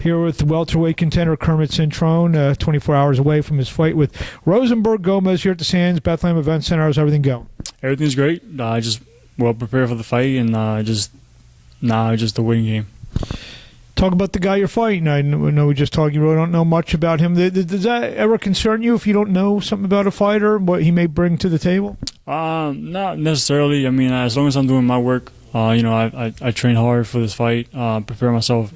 Here with welterweight contender Kermit Cintron, 24 hours away from his fight with Rosemberg Gomez here at the Sands Bethlehem Event Center. How's everything going? Everything's great. I just well prepared for the fight, and just the waiting game. Talk about the guy you're fighting. I know we just talked. You really don't know much about him. Does that ever concern you if you don't know something about a fighter, what he may bring to the table? Not necessarily. I mean, as long as I'm doing my work, I train hard for this fight, prepare myself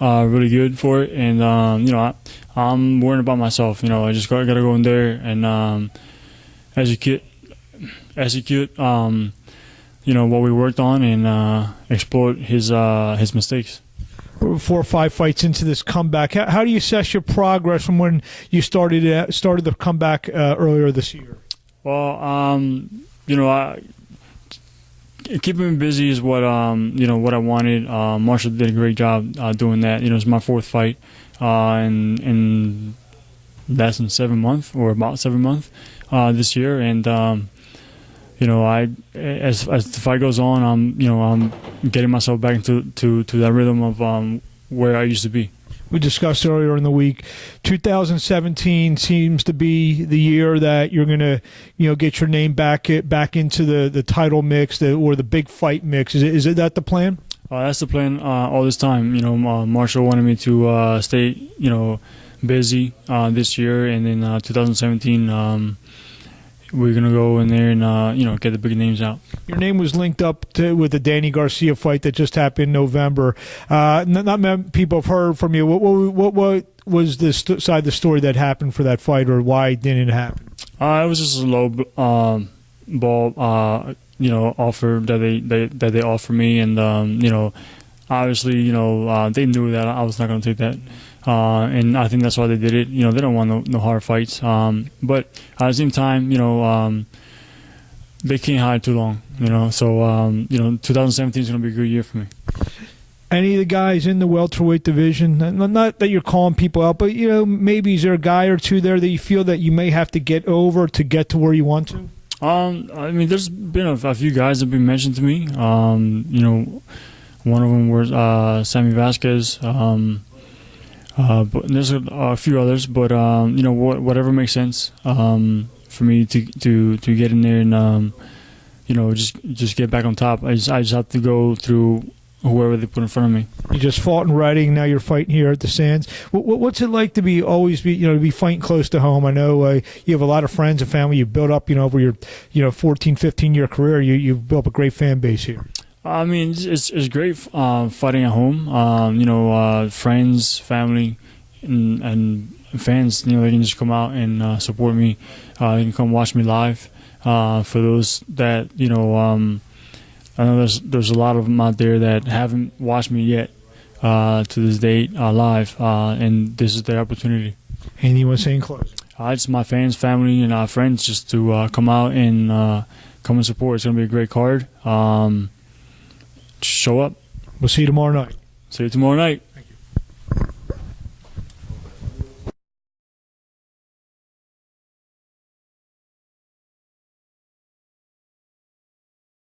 really good for it, and I'm worrying about myself. I just gotta go in there and execute. What we worked on and exploit his mistakes. 4 or 5 fights into this comeback, how do you assess your progress from when you started the comeback earlier this year? Well, keeping me busy is what what I wanted. Marshall did a great job doing that. It's my 4th fight in less than 7 months, or about 7 months this year, and as the fight goes on, I'm getting myself back into that rhythm of where I used to be. We discussed earlier in the week, 2017 seems to be the year that you're going to, get your name back into the title mix, or the big fight mix. Is that the plan? That's the plan all this time. Marshall wanted me to stay, busy this year, and then 2017. We're going to go in there and, get the big names out. Your name was linked up with the Danny Garcia fight that just happened in November. Not many people have heard from you. What was the side of the story that happened for that fight, or why didn't it happen? It was just a low ball, offer that they offered me. And, obviously, they knew that I was not going to take that. And I think that's why they did it. They don't want no hard fights. But at the same time, they can't hide too long. So 2017 is going to be a good year for me. Any of the guys in the welterweight division, not that you're calling people out, but maybe is there a guy or two there that you feel that you may have to get over to get to where you want to? There's been a few guys that have been mentioned to me. One of them was Sammy Vasquez. But there's a few others, but whatever makes sense for me to get in there and just get back on top. I just have to go through whoever they put in front of me. You just fought in Reading, now you're fighting here at the Sands. What's it like to be fighting close to home? I know you have a lot of friends and family you've built up over your 14, 15-year career. You've built up a great fan base here. I mean, it's great fighting at home. Friends, family, and fans. They can just come out and support me. They can come watch me live. For those that I know there's a lot of them out there that haven't watched me yet to this date live, and this is their opportunity. Anything you want to say in closing? Just my fans, family, and friends just to come out and come and support. It's gonna be a great card. Show up. We'll see you tomorrow night. See you tomorrow night.